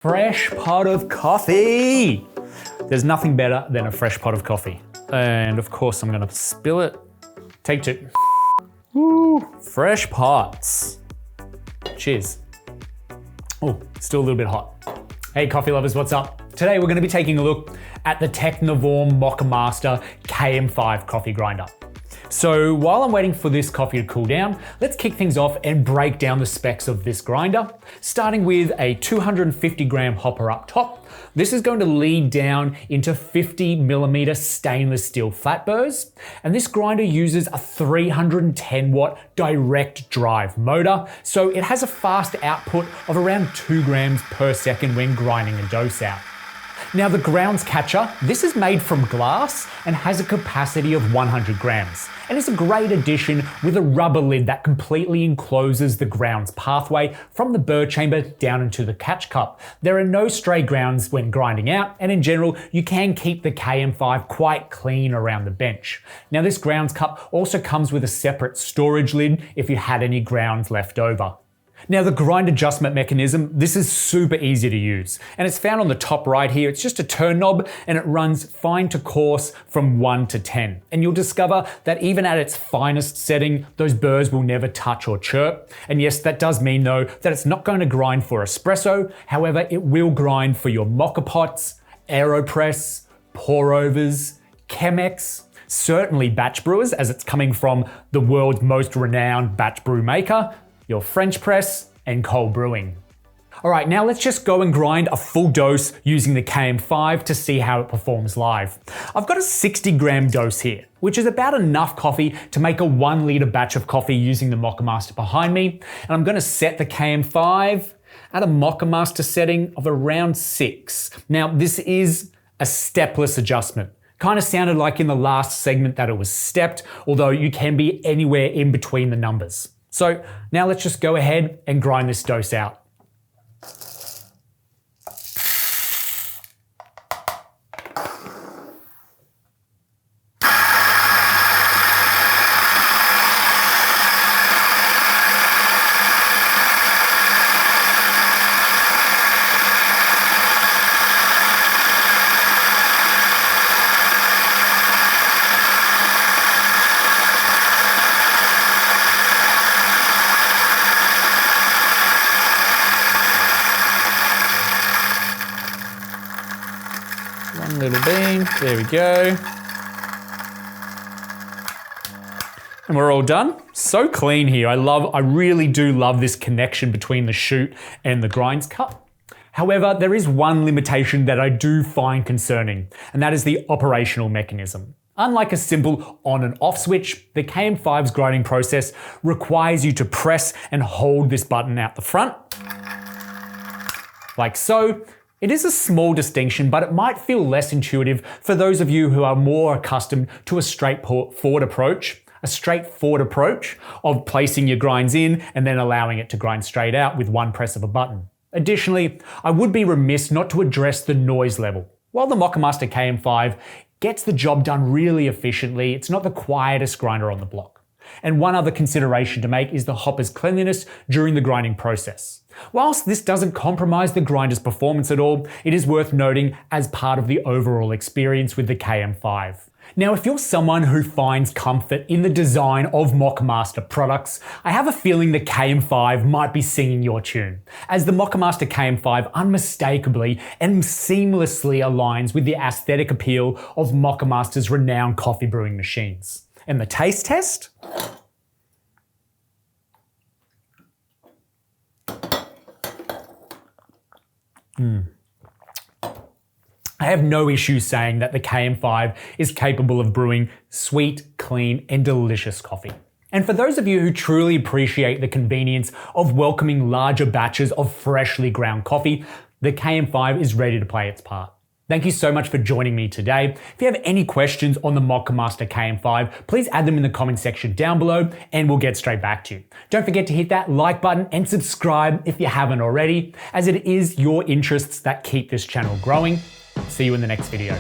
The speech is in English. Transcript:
Fresh pot of coffee. There's nothing better than a fresh pot of coffee. And of course I'm gonna spill it. Take two. Woo, fresh pots. Cheers. Oh, still a little bit hot. Hey coffee lovers, what's up? Today we're gonna be taking a look at the Technivorm Moccamaster KM5 Coffee Grinder. So while I'm waiting for this coffee to cool down, let's kick things off and break down the specs of this grinder, starting with a 250 gram hopper up top. This is going to lead down into 50mm stainless steel flat burrs, and this grinder uses a 310 watt direct drive motor, so it has a fast output of around 2 grams per second when grinding a dose out. Now the grounds catcher, this is made from glass and has a capacity of 100 grams. And it's a great addition with a rubber lid that completely encloses the grounds pathway from the burr chamber down into the catch cup. There are no stray grounds when grinding out, and in general, you can keep the KM5 quite clean around the bench. Now this grounds cup also comes with a separate storage lid if you had any grounds left over. Now the grind adjustment mechanism, this is super easy to use, and it's found on the top right here. It's just a turn knob and it runs fine to coarse from 1 to 10. And you'll discover that even at its finest setting, those burrs will never touch or chirp. And yes, that does mean though that it's not going to grind for espresso. However, it will grind for your mocha pots, AeroPress, pour overs, Chemex, certainly batch brewers, as it's coming from the world's most renowned batch brew maker, your French press, and cold brewing. All right, now let's just go and grind a full dose using the KM5 to see how it performs live. I've got a 60 gram dose here, which is about enough coffee to make a 1 liter batch of coffee using the Moccamaster behind me. And I'm gonna set the KM5 at a Moccamaster setting of around 6. Now, this is a stepless adjustment. Kind of sounded like in the last segment that it was stepped, although you can be anywhere in between the numbers. So now let's just go ahead and grind this dose out. One little bean, there we go. And we're all done. So clean here. I really do love this connection between the chute and the grinds cup. However, there is one limitation that I do find concerning, and that is the operational mechanism. Unlike a simple on and off switch, the KM5's grinding process requires you to press and hold this button out the front, like so. It is a small distinction, but it might feel less intuitive for those of you who are more accustomed to a straightforward approach of placing your grinds in and then allowing it to grind straight out with one press of a button. Additionally, I would be remiss not to address the noise level. While the Moccamaster KM5 gets the job done really efficiently, it's not the quietest grinder on the block. And one other consideration to make is the hopper's cleanliness during the grinding process. Whilst this doesn't compromise the grinder's performance at all, it is worth noting as part of the overall experience with the KM5. Now, if you're someone who finds comfort in the design of Moccamaster products, I have a feeling the KM5 might be singing your tune, as the Moccamaster KM5 unmistakably and seamlessly aligns with the aesthetic appeal of Moccamaster's renowned coffee brewing machines. And the taste test? I have no issue saying that the KM5 is capable of brewing sweet, clean, and delicious coffee. And for those of you who truly appreciate the convenience of welcoming larger batches of freshly ground coffee, the KM5 is ready to play its part. Thank you so much for joining me today. If you have any questions on the Moccamaster KM5, please add them in the comment section down below and we'll get straight back to you. Don't forget to hit that like button and subscribe if you haven't already, as it is your interests that keep this channel growing. See you in the next video.